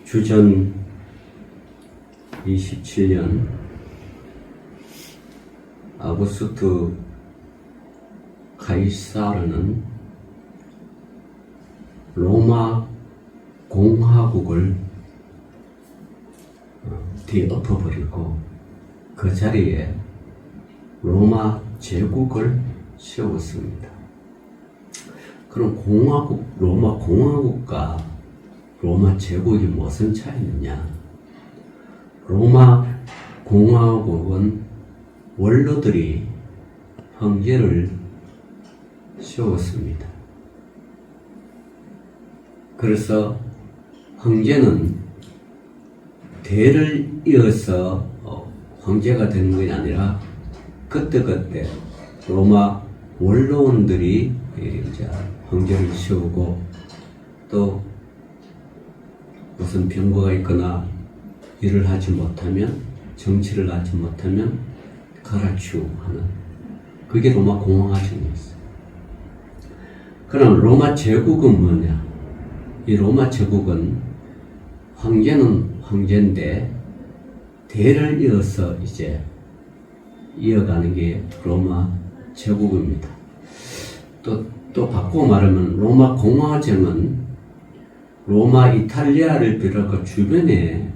주전 27년 아우구스투 카이사르는 로마 공화국을 뒤엎어버리고 그 자리에 로마 제국을 세웠습니다. 그럼 로마 공화국과 로마 제국이 무슨 차이느냐? 로마 공화국은 원로들이 황제를 세웠습니다. 그래서 황제는 대를 이어서 황제가 되는 것이 아니라 그때그때 로마 원로원들이 이제 황제를 세우고 또 무슨 병거가 있거나 일을 하지 못하면 정치를 하지 못하면 갈아치우고 하는 그게 로마 공화정이었어요. 그럼 로마 제국은 뭐냐? 이 로마 제국은 황제는 황제인데 대를 이어서 이제 이어가는 게 로마 제국입니다. 또 바꾸어 말하면 로마 공화정은 로마 이탈리아를 비롯한 주변의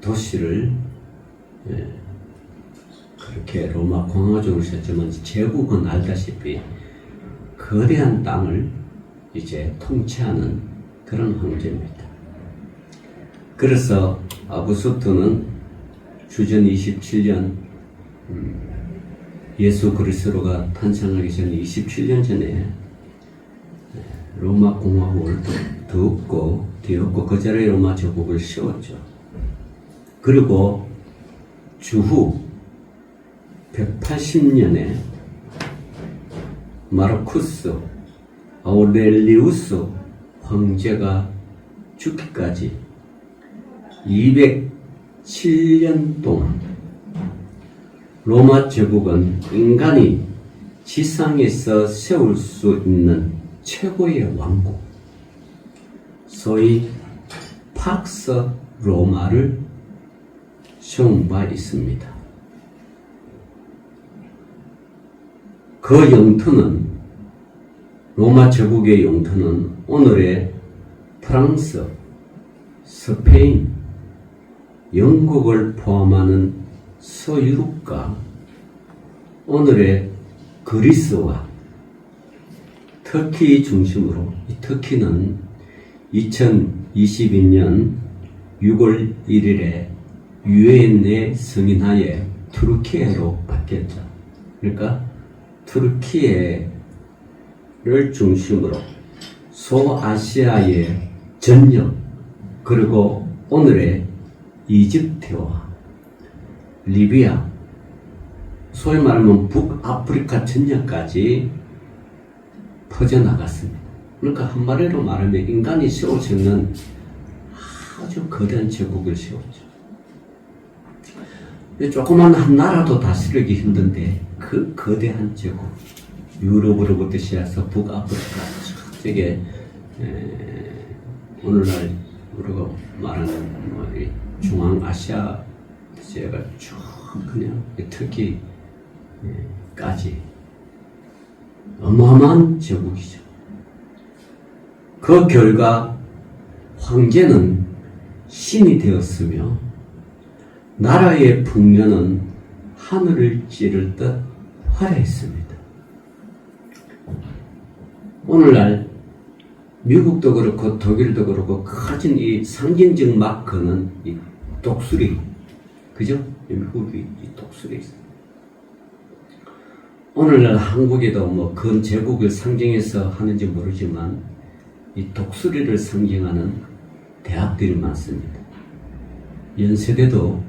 도시를 그렇게 로마 공화정을 썼지만 제국은 알다시피 거대한 땅을 이제 통치하는 그런 황제입니다. 그래서 아우구스투는 주전 27년 예수 그리스도가 탄생하기 전 27년 전에 로마 공화국을 뒤엎고 그 자리에 로마 제국을 세웠죠. 그리고 주후 180년에 마르쿠스 아우렐리우스 황제가 죽기까지 207년 동안 로마 제국은 인간이 지상에서 세울 수 있는 최고의 왕국, 소위 팍스 로마를 세운 바 있습니다. 그 영토는 로마 제국의 영토는 오늘의 프랑스, 스페인, 영국을 포함하는 서유럽과 오늘의 그리스와 터키 중심으로, 이 터키는 2022년 6월 1일에 유엔에 승인하에 투르키예로 바뀌었죠. 그러니까 투르키예를 중심으로 소아시아의 전역, 그리고 오늘의 이집트와 리비아, 소위 말하면 북아프리카 전역까지 퍼져나갔습니다. 그러니까 한마디로 말하면 인간이 세울 수 있는 아주 거대한 제국을 세웠죠. 조그만 한 나라도 다스리기 힘든데 그 거대한 제국, 유럽으로부터 시작해서 북아프리카, 저게 오늘날 우리가 말하는 중앙아시아 제가 쭉 그냥 터키까지 어마어마한 제국이죠. 그 결과 황제는 신이 되었으며 나라의 풍년은 하늘을 찌를 듯 화려했습니다. 오늘날 미국도 그렇고 독일도 그렇고 가진 이 상징적 마크는 이 독수리, 그죠? 미국이 이 독수리 있어요. 오늘날 한국에도 뭐 그 제국을 상징해서 하는지 모르지만 이 독수리를 상징하는 대학들이 많습니다. 연세대도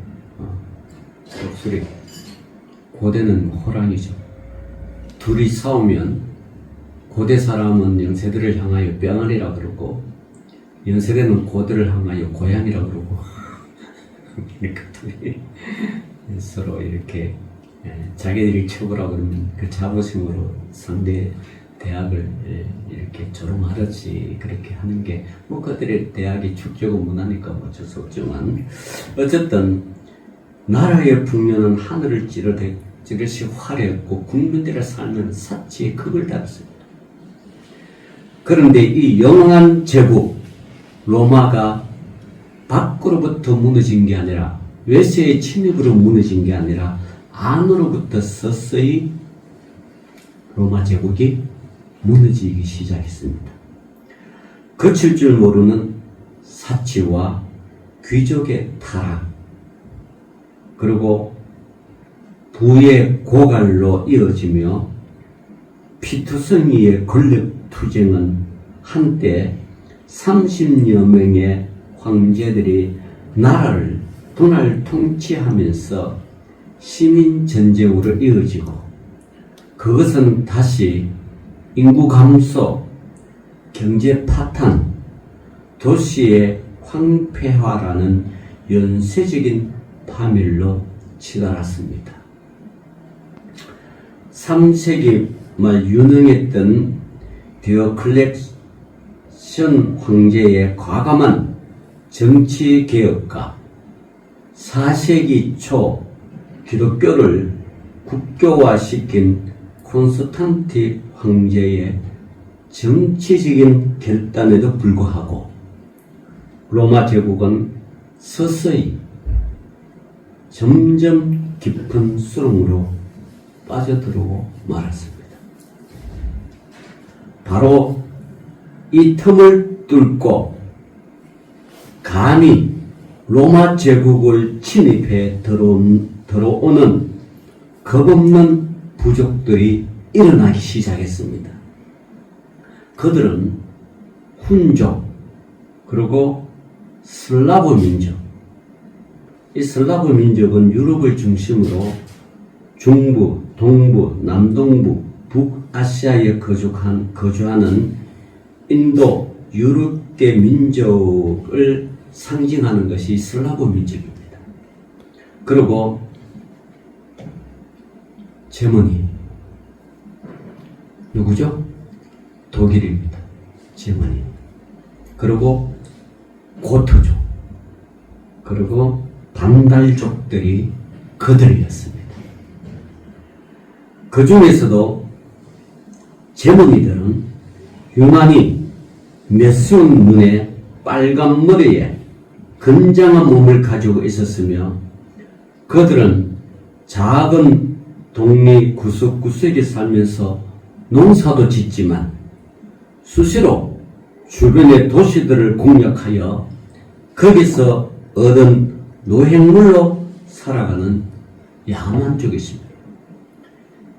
독수리, 고대는 호랑이죠. 둘이 싸우면 고대 사람은 연세대를 향하여 병아리라 그러고 연세대는 고대를 향하여 고양이라 그러고 그러니까 둘이 서로 이렇게 자기들이 쳐보라 그러면 그 자부심으로 상대 대학을 이렇게 졸업하듯이 그렇게 하는 게 뭐 그들의 대학이 축제고 문화니까 뭐 어쩔 수 없지만 어쨌든 나라의 풍요는 하늘을 찌르시 화려했고 국민들의 삶은 사치의 극을 달았습니다. 그런데 이 영원한 제국 로마가 밖으로부터 무너진 게 아니라 외세의 침입으로 무너진 게 아니라 안으로부터 서서히 로마 제국이 무너지기 시작했습니다. 거칠 줄 모르는 사치와 귀족의 타락, 그리고 부의 고갈로 이어지며 피투성이의 권력 투쟁은 한때 30여 명의 황제들이 나라를 분할 통치하면서 시민 전쟁으로 이어지고 그것은 다시 인구 감소, 경제 파탄, 도시의 황폐화라는 연쇄적인 파멸로 치달았습니다. 3세기 말 유능했던 디오클레션 황제의 과감한 정치 개혁과 4세기 초 기독교를 국교화시킨 콘스탄티 황제의 정치적인 결단에도 불구하고 로마 제국은 서서히 점점 깊은 수렁으로 빠져들고 말았습니다. 바로 이 틈을 뚫고 감히 로마 제국을 침입해 들어오는 겁없는 부족들이 일어나기 시작했습니다. 그들은 훈족, 그리고 슬라브 민족. 이 슬라브 민족은 유럽을 중심으로 중부, 동부, 남동부, 북아시아에 거주하는 인도, 유럽계 민족을 상징하는 것이 슬라브 민족입니다. 그리고 제머니, 누구죠? 독일입니다. 제머니. 그리고 고트족, 그리고 반달족들이 그들이었습니다. 그 중에서도 제머니들은 유난히 메스운 눈에 빨간 머리에 건장한 몸을 가지고 있었으며 그들은 작은 동네 구석구석에 살면서 농사도 짓지만 수시로 주변의 도시들을 공략하여 거기서 얻은 노획물로 살아가는 야만족이십니다.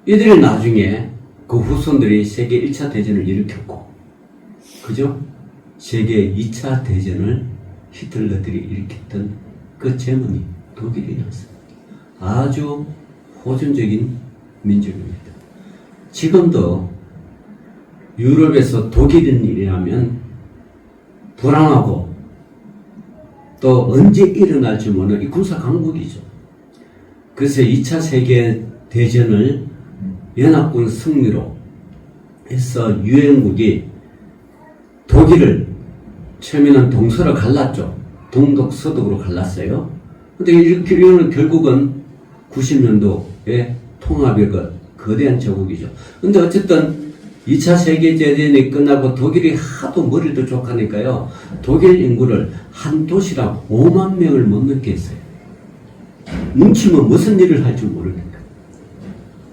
이들이 나중에 그 후손들이 세계 1차 대전을 일으켰고, 그죠? 세계 2차 대전을 히틀러들이 일으켰던 그 제목이 독일이었습니다. 아주 호전적인 민족입니다. 지금도 유럽에서 독일인이라면 불안하고 또 언제 일어날지 모르는 이 군사 강국이죠. 그래서 2차 세계 대전을 연합군 승리로 해서 유엔국이 독일을 처음에는 동서로 갈랐죠. 동독 서독으로 갈랐어요. 근데 이렇게 결국은 90년도에 통합의 거대한 제국이죠. 근데 어쨌든 2차 세계대전이 끝나고 독일이 하도 머리도 족하니까요. 독일 인구를 한 도시당 5만 명을 못 넘게 했어요. 뭉치면 무슨 일을 할지 모르니까.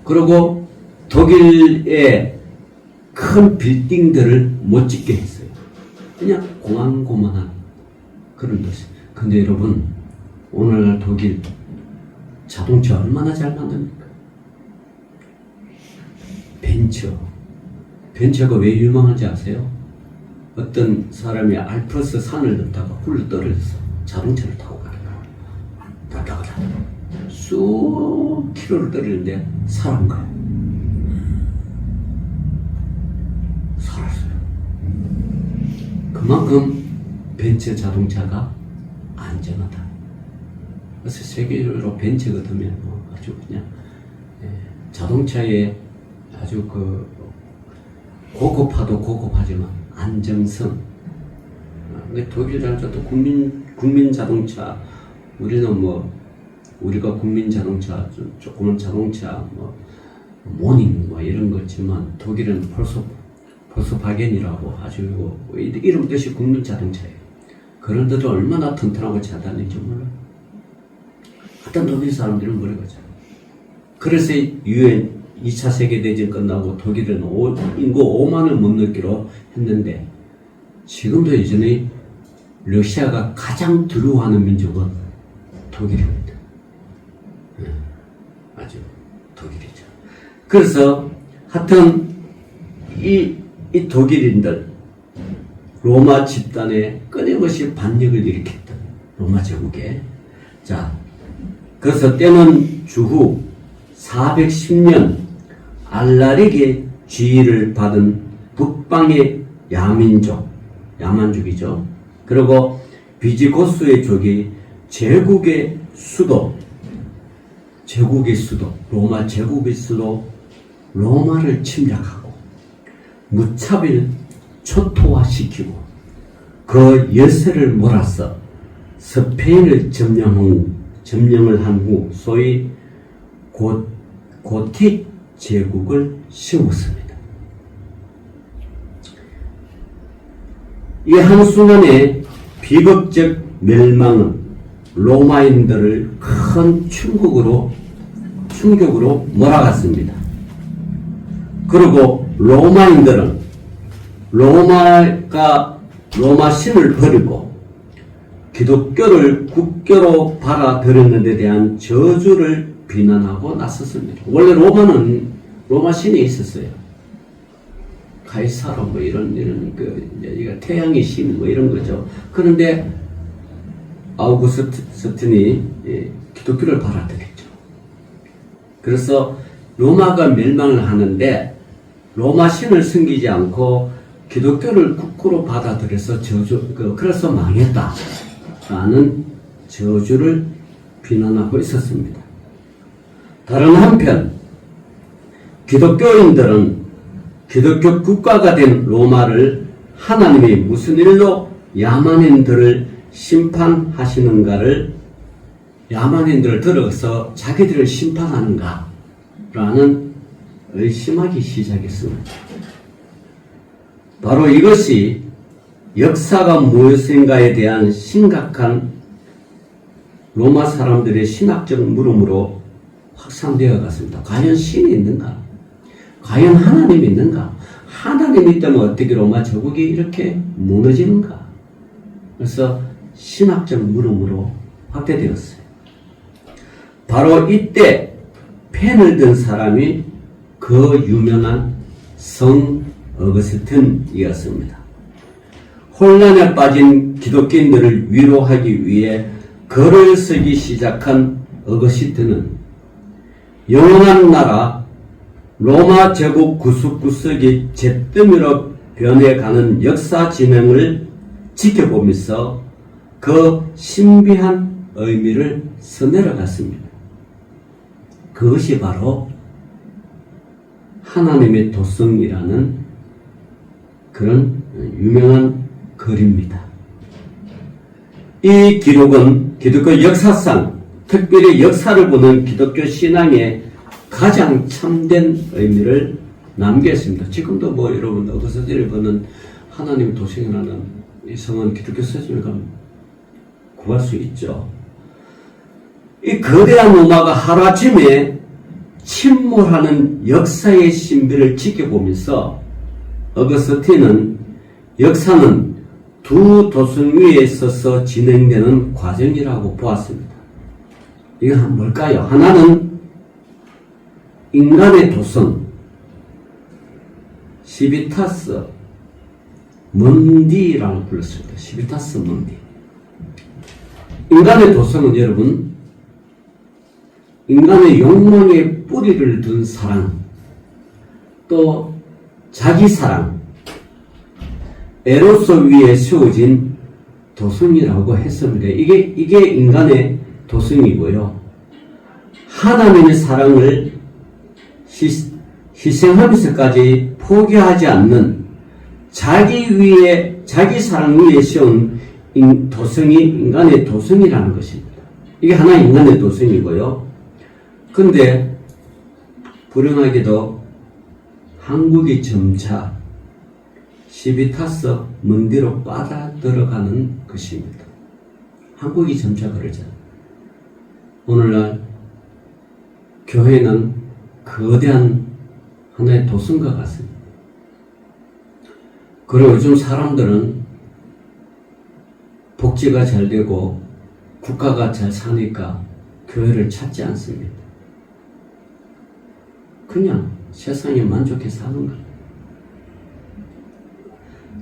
그리고 독일의 큰 빌딩들을 못 짓게 했어요. 그냥 공안고만한 그런 도시. 근데 여러분, 오늘날 독일 자동차 얼마나 잘 만듭니까? 벤처가 왜 유명한지 아세요? 어떤 사람이 알프스 산을 걷다가 굴러 떨어져서 자동차를 타고 가는 거예요. 다다가 쑥 킬로를 떨어지는데 살은 거예요. 살았어요. 그만큼 벤처 자동차가 안전하다. 그래서 세계적으로 벤처가 되면 아주 그냥 자동차에 아주 고급화도 고급하지만 안정성. 독일 자동차도 국민 자동차, 우리는 뭐 우리가 국민 자동차, 조그만 자동차, 뭐 모닝 뭐 이런 거지만 독일은 폴스바겐이라고 아주 이름 뜻이 국민 자동차예요. 그런데도 얼마나 튼튼하고 잘 다니는지 몰라. 어떤 독일 사람들은 모르거든. 그래서 유엔 2차 세계대전 끝나고 독일은 인구 5만을 못 넘기로 했는데 지금도 여전히 러시아가 가장 두려워하는 민족은 독일입니다. 아주 독일이죠. 그래서 하여튼 이 독일인들 로마 집단에 끊임없이 반역을 일으켰던 로마 제국에 자 그래서 때는 주후 410년 알라릭의 지위를 받은 북방의 야만족이죠. 그리고 비지고스의 족이 제국의 수도, 로마 제국의 수도 로마를 침략하고 무차별 초토화시키고 그 열세를 몰아서 스페인을 점령을 한 후 소위 고틱 제국을 세웠습니다. 이 한순간의 비극적 멸망은 로마인들을 큰 충격으로 몰아갔습니다. 그리고 로마인들은 로마 신을 버리고 기독교를 국교로 받아들였는 데 대한 저주를 비난하고 나섰습니다. 원래 로마는 로마 신이 있었어요. 가이사로 뭐 이런 태양의 신 뭐 이런 거죠. 그런데 아우구스티누스이 기독교를 받아들였죠. 그래서 로마가 멸망을 하는데 로마 신을 섬기지 않고 기독교를 국구로 받아들여서 그래서 망했다라는 저주를 비난하고 있었습니다. 다른 한편 기독교인들은 기독교 국가가 된 로마를 하나님이 무슨 일로 야만인들을 심판하시는가를 야만인들을 들어서 자기들을 심판하는가라는 의심하기 시작했습니다. 바로 이것이 역사가 무엇인가에 대한 심각한 로마 사람들의 신학적 물음으로 확산되어 갔습니다. 과연 신이 있는가? 과연 하나님이 있는가? 하나님이 있다면 어떻게 로마 제국이 이렇게 무너지는가? 그래서 신학적 물음으로 확대되었어요. 바로 이때 펜을 든 사람이 그 유명한 성 어거스틴이었습니다. 혼란에 빠진 기독교인들을 위로하기 위해 글을 쓰기 시작한 어거스틴은 영원한 나라 로마 제국 구석구석이 잿더미로 변해가는 역사 진행을 지켜보면서 그 신비한 의미를 써내려갔습니다. 그것이 바로 하나님의 도성이라는 그런 유명한 글입니다. 이 기록은 기독교 역사상 특별히 역사를 보는 기독교 신앙의 가장 참된 의미를 남겼습니다. 지금도 뭐 여러분 어거스틴을 보는 하나님의 도성이라는 이 성은 기독교 서점에 가면 구할 수 있죠. 이 거대한 로마가 하루아침에 침몰하는 역사의 신비를 지켜보면서 어거스틴은 역사는 두 도성 위에 서서 진행되는 과정이라고 보았습니다. 이건 뭘까요? 하나는 인간의 도성, 시비타스 먼디라고 불렀습니다. 시비타스 먼디. 인간의 도성은 여러분, 인간의 욕망에 뿌리를 둔 사랑, 또 자기 사랑, 에로스 위에 세워진 도성이라고 했습니다. 이게 인간의 도성이고요. 하나님의 사랑을 희생하면서까지 포기하지 않는 자기 사랑 위에 세운 도성이 인간의 도성이라는 것입니다. 이게 하나의 인간의 도성이고요. 근데 불행하게도 한국이 점차 시비타서 먼 뒤로 빠져들어가는 것입니다. 한국이 점차 그러잖아요. 오늘날 교회는 거대한 하나의 도성과 같습니다. 그리고 요즘 사람들은 복지가 잘 되고 국가가 잘 사니까 교회를 찾지 않습니다. 그냥 세상에 만족해 사는 거예요.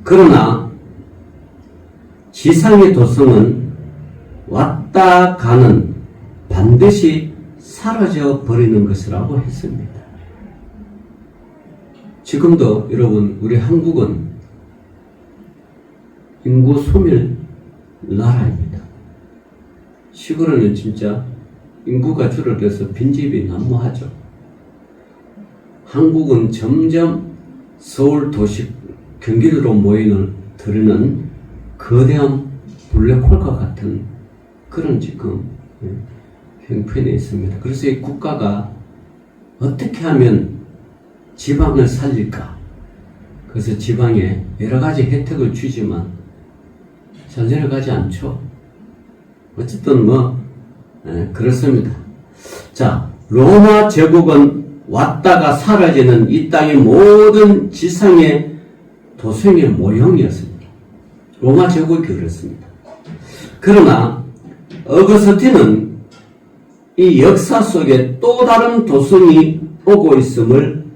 그러나 지상의 도성은 왔다 가는 반드시 사라져 버리는 것이라고 했습니다. 지금도 여러분 우리 한국은 인구 소멸 나라입니다. 시골에는 진짜 인구가 줄어들어서 빈집이 난무하죠. 한국은 점점 서울 도시 경기도로 들으는 거대한 블랙홀과 같은 그런 지금 형편에 있습니다. 그래서 이 국가가 어떻게 하면 지방을 살릴까? 그래서 지방에 여러 가지 혜택을 주지만 잘 내려가지 않죠. 어쨌든 그렇습니다. 자, 로마 제국은 왔다가 사라지는 이 땅의 모든 지상의 도성의 모형이었습니다. 로마 제국이 그렇습니다. 그러나 어거스틴은 이 역사 속에 또 다른 도성이 오고 있음을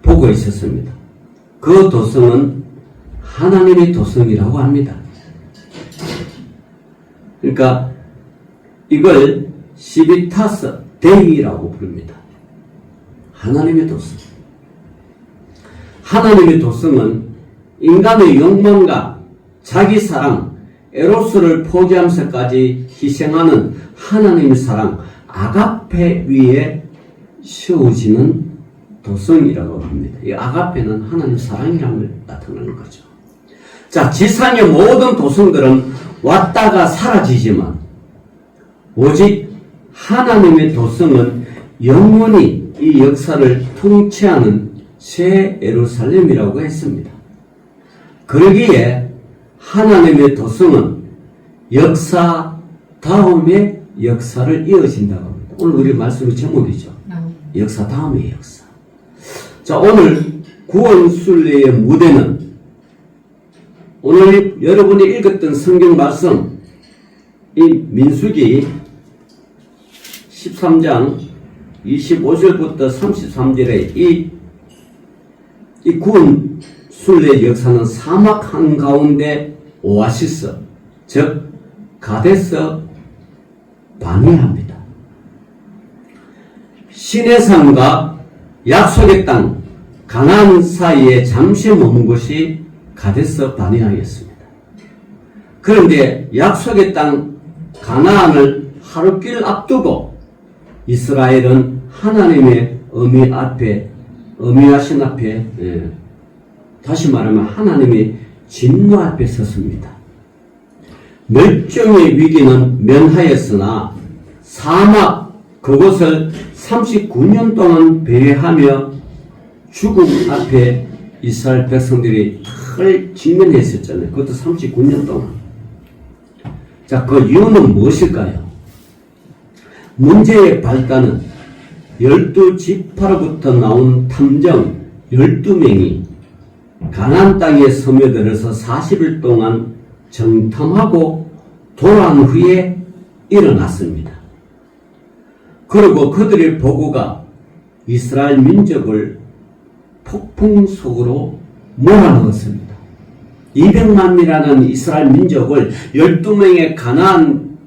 보고 있었습니다. 그 도성은 하나님의 도성이라고 합니다. 그러니까 이걸 시비타스 데이라고 부릅니다. 하나님의 도성. 하나님의 도성은 인간의 욕망과 자기 사랑, 에로스를 포기하면서까지 희생하는 하나님의 사랑, 아가페 위에 세워지는 도성이라고 합니다. 이 아가페는 하나님의 사랑이라는 걸 나타내는 거죠. 자, 지상의 모든 도성들은 왔다가 사라지지만 오직 하나님의 도성은 영원히 이 역사를 통치하는 새 예루살렘이라고 했습니다. 그러기에 하나님의 도성은 역사 다음에 역사를 이어진다고 합니다. 오늘 우리 말씀의 제목이죠. 역사 다음의 역사. 자, 오늘 구원순례의 무대는 오늘 여러분이 읽었던 성경 말씀 이 민수기 13장 25절부터 33절에 이 구원 순례의 역사는 사막 한가운데 오아시스, 즉 가데스 바네아입니다. 시내산과 약속의 땅 가나안 사이에 잠시 머문 곳이 가데스 바네아였습니다. 그런데 약속의 땅 가나안을 하루길 앞두고 이스라엘은 하나님의 어미하신 앞에 다시 말하면 하나님의 진노 앞에 섰습니다. 멸종의 위기는 면하였으나 사막 그곳을 39년 동안 배회하며 죽음 앞에 이스라엘 백성들이 탁 직면했었잖아요. 그것도 39년 동안. 자, 그 이유는 무엇일까요? 문제의 발단은 12지파로부터 나온 탐정 12명이 가나안 땅에 스며들어서 40일 동안 정탐하고 돌아온 후에 일어났습니다. 그리고 그들의 보고가 이스라엘 민족을 폭풍 속으로 몰아넣었습니다. 200만이라는 이스라엘 민족을 12명의 가나안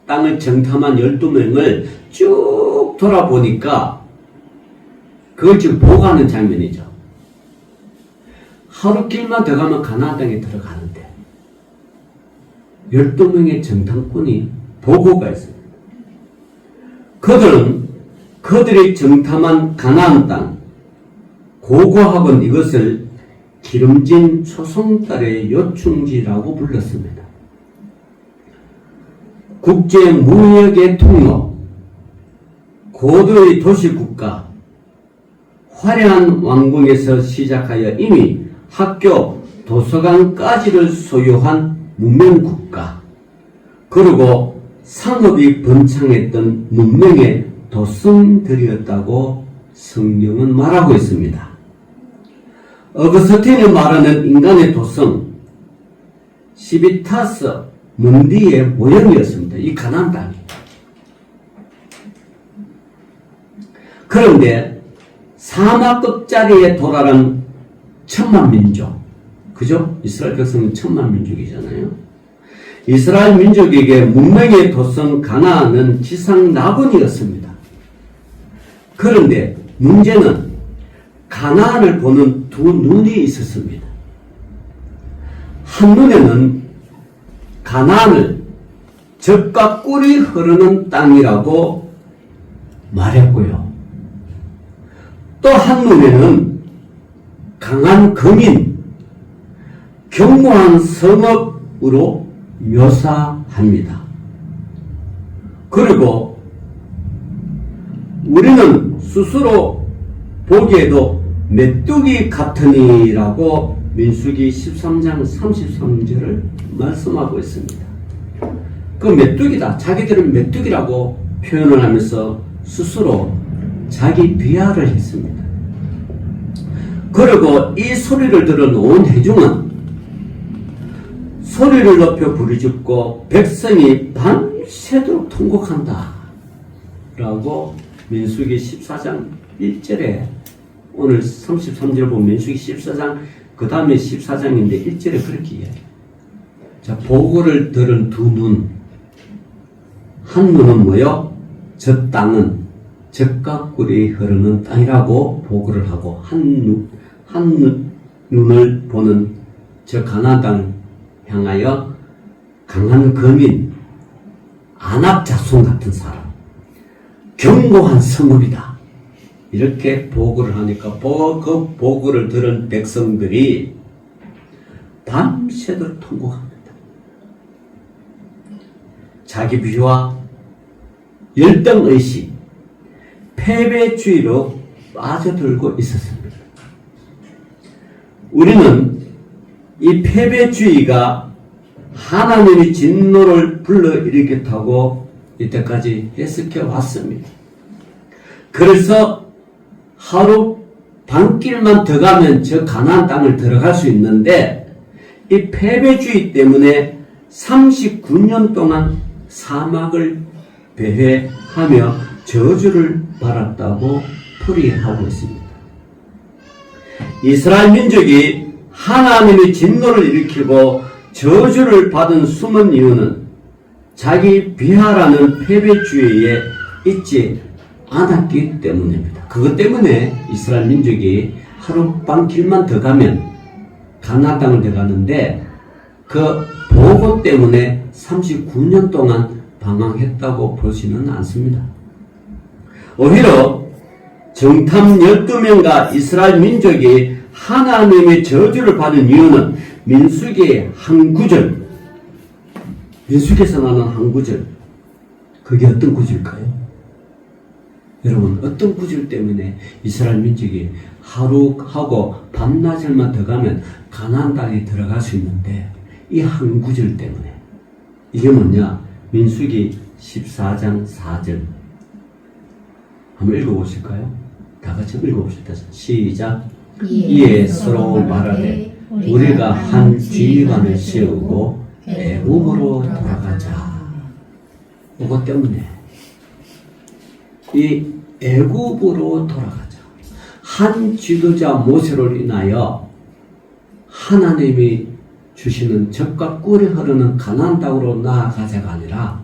땅을 정탐한 12명을 쭉 돌아보니까 그걸 지금 보고하는 장면이죠. 하루 길만 더 가면 가나안 땅에 들어가는데 12명의 정탐꾼이 보고가 있습니다. 그들은 그들이 정탐한 가나안 땅 고고학은 이것을 기름진 초승달의 요충지라고 불렀습니다. 국제 무역의 통로, 고도의 도시국가, 화려한 왕궁에서 시작하여 이미 학교, 도서관까지를 소유한 문명국가, 그리고 상업이 번창했던 문명의 도성들이었다고 성경은 말하고 있습니다. 어거스틴이 말하는 인간의 도성, 시비타스 문디의 모형이었습니다. 이 가나안 땅이. 그런데 사막 끝자리에 도달한 천만 민족, 그죠? 이스라엘 백성은 천만 민족이잖아요. 이스라엘 민족에게 문명의 도성 가나안은 지상 낙원이었습니다. 그런데 문제는 가나안을 보는 두 눈이 있었습니다. 한눈에는 가나안을 젖과 꿀이 흐르는 땅이라고 말했고요. 또 한눈에는 강한 거민, 견고한 성읍으로 묘사합니다. 그리고 우리는 스스로 보기에도 메뚜기 같으니라고 민수기 13장 33절을 말씀하고 있습니다. 그 메뚜기다. 자기들은 메뚜기라고 표현을 하면서 스스로 자기 비하를 했습니다. 그리고 이 소리를 들은 온 회중은 소리를 높여 부르짖고 백성이 밤새도록 통곡한다 라고 민수기 14장 1절에 오늘 33절 보면 민수기 14장 그 다음에 14장인데 1절에 그렇게 이야기해요. 자, 보고를 들은 두 눈, 한 눈은 뭐요? 저 땅은 젖과 꿀이 흐르는 땅이라고 보고를 하고 한 눈을 보는 저 가나안 땅 향하여 강한 거민, 안압 자손 같은 사람, 견고한 성읍이다. 이렇게 보고를 하니까 그 보고를 들은 백성들이 밤새도록 통곡합니다. 자기 비유와 열등의식, 패배주의로 빠져들고 있었습니다. 우리는 이 패배주의가 하나님의 진노를 불러일으켰다고 이때까지 해석해 왔습니다. 그래서 하루 반길만 더 가면 저 가나안 땅을 들어갈 수 있는데 이 패배주의 때문에 39년 동안 사막을 배회하며 저주를 받았다고 풀이하고 있습니다. 이스라엘 민족이 하나님의 진노를 일으키고 저주를 받은 숨은 이유는 자기 비하라는 패배주의에 있지 않았기 때문입니다. 그것 때문에 이스라엘 민족이 하룻밤 길만 더 가면 가나안 땅을 들어가는데 그 보고 때문에 39년 동안 방황했다고 보지는 않습니다. 오히려 정탐 12명과 이스라엘 민족이 하나님의 저주를 받은 이유는 민수기의 한 구절, 민수기에서 나오는 한 구절, 그게 어떤 구절일까요? 여러분, 어떤 구절 때문에 이스라엘 민족이 하루하고 밤낮을만 더 가면 가나안 땅에 들어갈 수 있는데 이 한 구절 때문에. 이게 뭐냐? 민수기 14장 4절 한번 읽어보실까요? 다 같이 읽어봅시다. 시작. 이에 서로 말하되 우리가 한 지휘관을 세우고 애굽으로 돌아가자. 이것 때문에 이 애굽으로 돌아가자. 한 지도자 모세로 인하여 하나님이 주시는 젖과 꿀이 흐르는 가나안 땅으로 나아가자가 아니라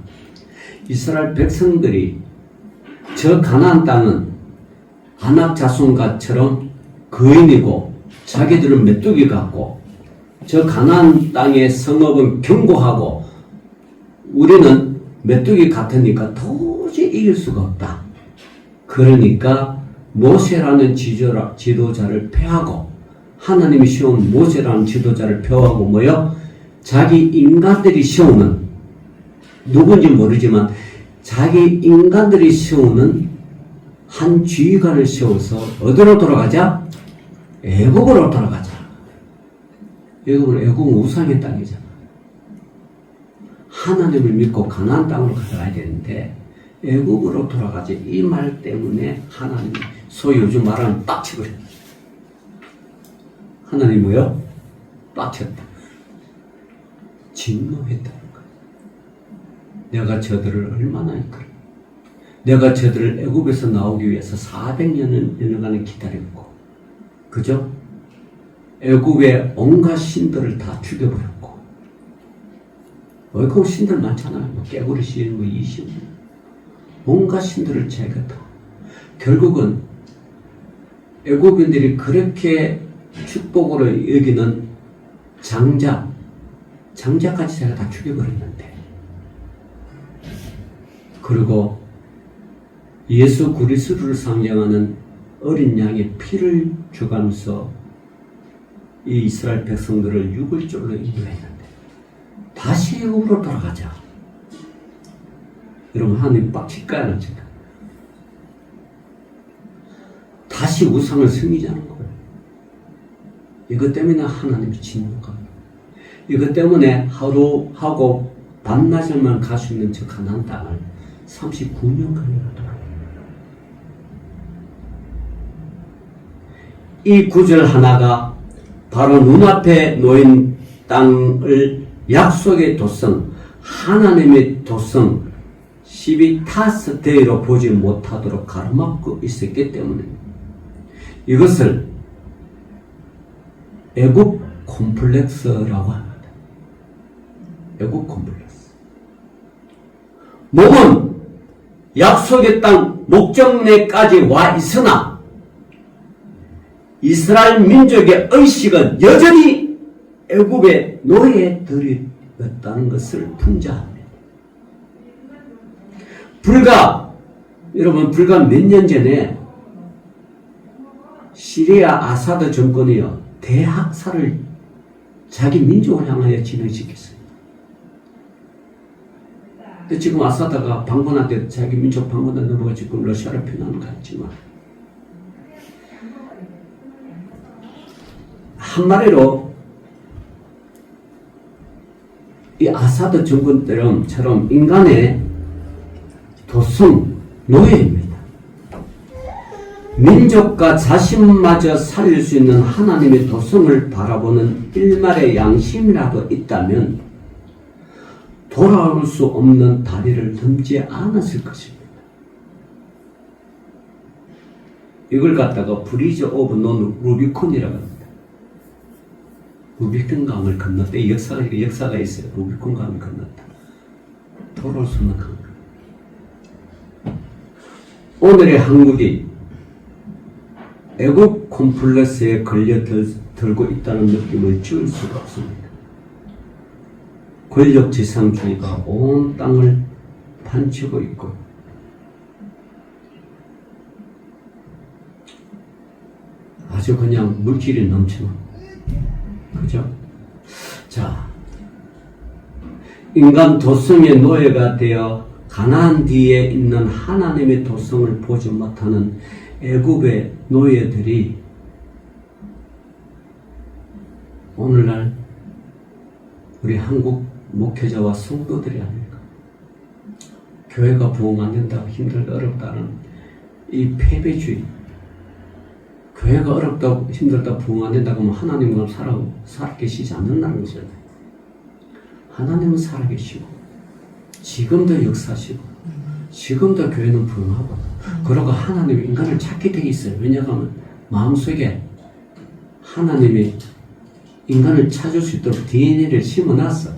이스라엘 백성들이 저 가나안 땅은 안압 자손과처럼 거인이고 자기들은 메뚜기 같고 저 가나안 땅의 성읍은 견고하고 우리는 메뚜기 같으니까 도저히 이길 수가 없다. 그러니까 모세라는 지도자를 폐하고 하나님이 세운 모세라는 지도자를 폐하고 뭐요? 자기 인간들이 세우는 누군지 모르지만 자기 인간들이 세우는 한 지휘관을 세워서 어디로 돌아가자? 애국으로 돌아가자. 애국은 우상의 땅이잖아. 하나님을 믿고 가나안 땅으로 가야 되는데 애국으로 돌아가지. 이 말 때문에 하나님이 소위 요즘 말하는 빡치버려. 하나님이 뭐요? 빡쳤다. 진노했다는 거야. 내가 저들을 얼마나 이끌어. 내가 저들을 애굽에서 나오기 위해서 400년을 기다렸고, 그죠? 애굽의 온갖 신들을 다 죽여버렸고, 그 신들 많잖아요. 뭐 깨구리 신, 뭐 이신, 온갖 신들을 제거했다. 결국은 애굽인들이 그렇게 축복으로 여기는 장자까지 제가 다 죽여버렸는데, 그리고 예수 그리스도를 상징하는 어린 양의 피를 주가면서 이 이스라엘 백성들을 6일절로 인도했는데 다시 애굽으로 돌아가자. 여러분, 하나님 빡칠까요? 지금 다시 우상을 섬기자는 거예요. 이것 때문에 하나님이 진노가, 이것 때문에 하루 하고 밤낮에만 갈 수 있는 저 가나안 땅을 39년 걸려가더라고요. 이 구절 하나가 바로 눈앞에 놓인 땅을 약속의 도성, 하나님의 도성, 시비타스데이로 보지 못하도록 가로막고 있었기 때문에 이것을 애국 콤플렉스라고 합니다. 애국 콤플렉스. 몸은 약속의 땅 목적내까지 와 있으나 이스라엘 민족의 의식은 여전히 애굽의 노예들이었다는 것을 풍자합니다. 여러분, 불과 몇 년 전에 시리아 아사드 정권이요, 대학살을 자기 민족을 향하여 진행시켰어요. 근데 지금 아사드가 방문한테 자기 민족 방문한 넘어가 지금 러시아를 편하는 것 같지만, 한마디로 이 아사드 정권처럼 인간의 도성, 노예입니다. 민족과 자신마저 살릴 수 있는 하나님의 도성을 바라보는 일말의 양심이라도 있다면 돌아올 수 없는 다리를 넘지 않았을 것입니다. 이걸 갖다가 브리지 오브 논 루비콘이라고 합니다. 루비콘 강을 건넜다. 이 역사가 있어요. 루비콘 강을 건넜다. 돌아올 수 없는 강. 오늘의 한국이 애국 콤플렉스에 걸려들고 있다는 느낌을 지울 수가 없습니다. 권력지상주의가 온 땅을 판치고 있고, 아주 그냥 물질이 넘치는, 그죠? 자, 인간 도성의 노예가 되어 가나안 뒤에 있는 하나님의 도성을 보지 못하는 애굽의 노예들이 오늘날 우리 한국 목회자와 성도들이 아닐까. 교회가 부흥 안 된다고 힘들다 어렵다는 이 패배주의, 교회가 어렵다고 힘들다 부흥 안 된다고 하면 하나님과 살아계시지 않는다는 것이잖아요. 하나님은 살아계시고 지금도 역사하시고 지금도 교회는 부흥하고, 그러고 하나님이 인간을 찾게 돼 있어요. 왜냐하면 마음속에 하나님이 인간을 찾을 수 있도록 DNA를 심어놨어.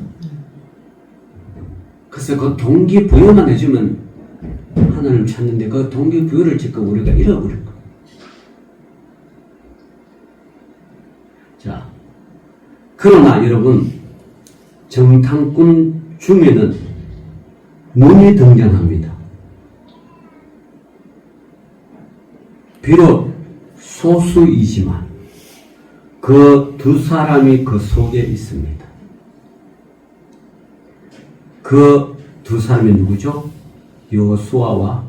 그래서 그 동기부여만 해주면 하나님을 찾는데, 그 동기부여를 지금 우리가 잃어버린 거예요. 자, 그러나 여러분, 정탐꾼 중에는 눈이 등장합니다. 비록 소수이지만 그 두 사람이 그 속에 있습니다. 그 두 사람이 누구죠? 여호수아와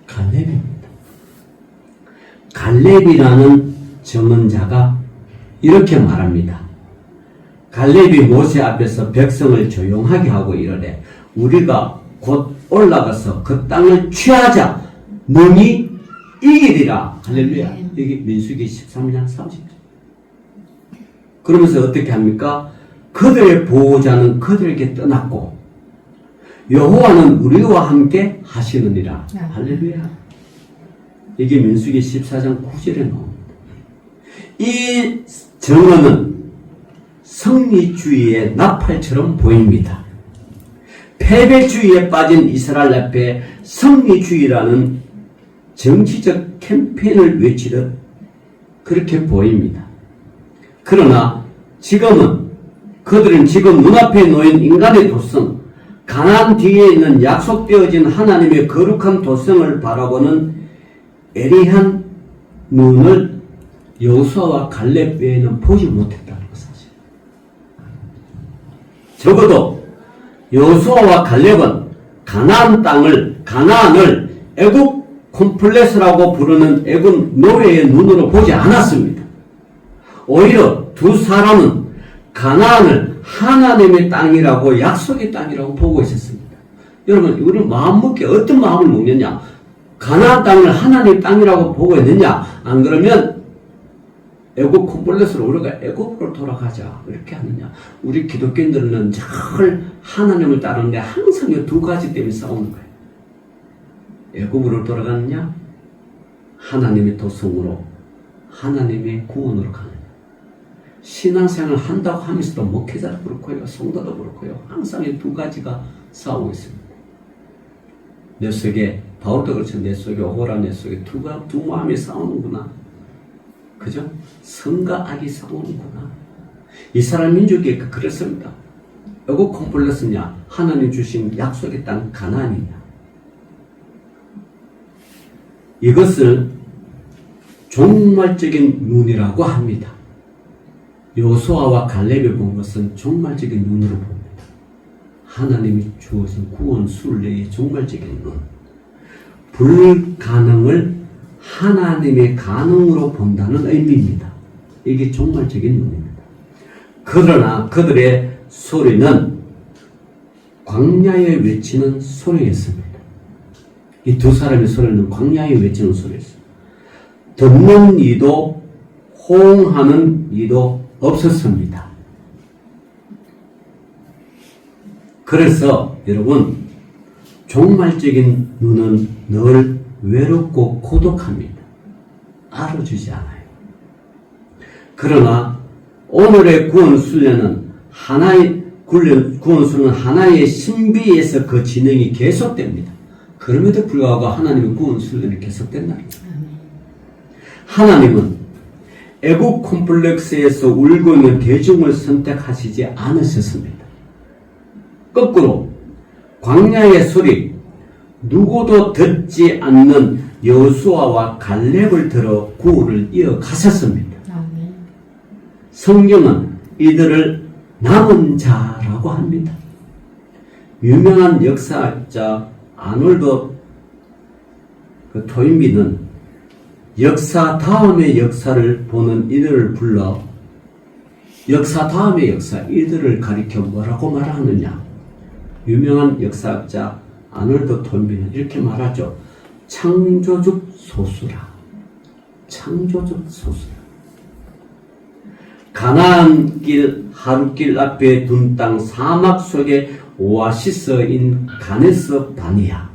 갈렙입니다. 갈렙이라는 증언자가 이렇게 말합니다. 갈렙이 모세 앞에서 백성을 조용하게 하고 이르되 우리가 곧 올라가서 그 땅을 취하자 능히 이기리라. 할렐루야. 여기 민수기 13장 30절. 그러면서 어떻게 합니까? 그들의 보호자는 그들에게 떠났고 여호와는 우리와 함께 하시느니라. 할렐루야. 이게 민수기 14장 9절에 나옵니다. 이 증언은 승리주의의 나팔처럼 보입니다. 패배주의에 빠진 이스라엘 앞에 승리주의라는 정치적 캠페인을 외치듯 그렇게 보입니다. 그러나 그들은 지금 눈앞에 놓인 인간의 도성, 가나안 뒤에 있는 약속되어진 하나님의 거룩한 도성을 바라보는 애리한 눈을 여호수아와 갈렙 외에는 보지 못했다는 것 사실. 적어도 여호수아와 갈렙은 가나안을 애국 콤플렉스라고 부르는 애국 노예의 눈으로 보지 않았습니다. 오히려 두 사람은 가나안을 하나님의 땅이라고 약속의 땅이라고 보고 있었습니다. 여러분, 우리는 마음먹기에 어떤 마음을 먹느냐? 가나안 땅을 하나님의 땅이라고 보고 있느냐? 안 그러면 애국 콤플렉스로 우리가 애국으로 돌아가자 이렇게 하느냐? 우리 기독교인들은 늘 하나님을 따르는데 항상 이 두 가지 때문에 싸우는 거예요. 애국으로 돌아가느냐? 하나님의 도성으로, 하나님의 구원으로 가느냐? 신앙생활을 한다고 하면서도 목회자도 그렇고요, 성도도 그렇고요, 항상 이 두 가지가 싸우고 있습니다. 내 속에, 바울도 그렇죠. 내 속에 오호라 내 속에 두 마음이 싸우는구나. 그죠? 성과 악이 싸우는구나. 이스라엘 민족이 그랬습니다. 애국 콤플렉스냐, 하나님 주신 약속의 땅 가나안이냐. 이것을 종말적인 눈이라고 합니다. 여호수아와 갈렙이 본 것은 종말적인 눈으로 봅니다. 하나님이 주어진 구원 순례의 종말적인 눈. 불가능을 하나님의 가능으로 본다는 의미입니다. 이게 종말적인 눈입니다. 그러나 그들의 소리는 광야에 외치는 소리였습니다. 이 두 사람의 소리는 광야에 외치는 소리였습니다. 듣는 이도 호응하는 이도 없었습니다. 그래서 여러분, 종말적인 눈은 늘 외롭고 고독합니다. 알아주지 않아요. 그러나 오늘의 구원순례는 하나의 신비에서 그 진행이 계속됩니다. 그럼에도 불구하고 하나님의 구원순례는 계속된다는 거예요. 하나님은 애국 콤플렉스에서 울고 있는 대중을 선택하시지 않으셨습니다. 거꾸로 광야의 소리, 누구도 듣지 않는 여호수아와 갈렙을 들어 구원을 이어가셨습니다. 성경은 이들을 남은 자라고 합니다. 유명한 역사학자 아놀드 토인비는 역사 다음의 역사를 보는 이들을 불러 역사 다음의 역사, 이들을 가리켜 뭐라고 말하느냐? 유명한 역사학자 아놀드 토인비는 이렇게 말하죠. 창조적 소수라. 창조적 소수라. 가나안 길 하룻길 앞에 둔 땅 사막 속의 오아시스인 가네스 바니아.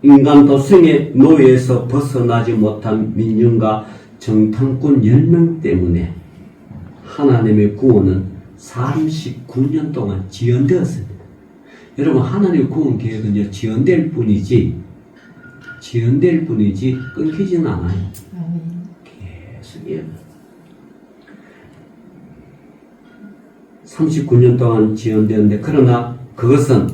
인간 도성의 노예에서 벗어나지 못한 민중과 정탐꾼 10명 때문에 하나님의 구원은 39년 동안 지연되었습니다. 여러분, 하나님의 구원 계획은 지연될 뿐이지 끊기지는 않아요. 계속 39년 동안 지연되었는데, 그러나 그것은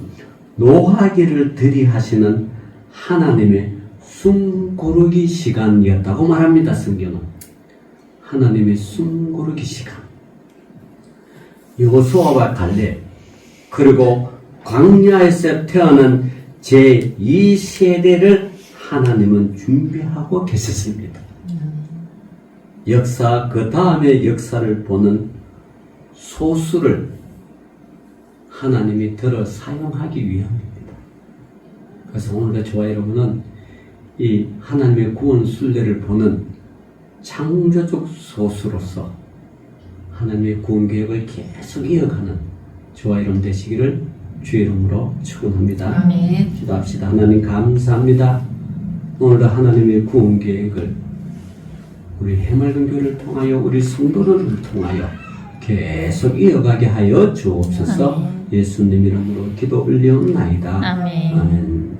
노하기를 들이하시는 하나님의 숨 고르기 시간이었다고 말합니다. 성경은 하나님의 숨 고르기 시간. 여호수아와 갈렙 그리고 광야에서 태어난 제2세대를 하나님은 준비하고 계셨습니다. 역사 그 다음의 역사를 보는 소수를 하나님이 들어 사용하기 위함입니다. 그래서 오늘도 저와 여러분은 이 하나님의 구원 순례를 보는 창조적 소수로서 하나님의 구원 계획을 계속 이어가는 저와 여러분 되시기를 주의 이름으로 축원합니다. 아멘. 기도합시다. 하나님 감사합니다. 오늘도 하나님의 구원 계획을 우리 해맑은 교회를 통하여 우리 성도들을 통하여 계속 이어가게 하여 주옵소서. 예수님 이름으로 기도 올리옵나이다. 아멘. 아멘.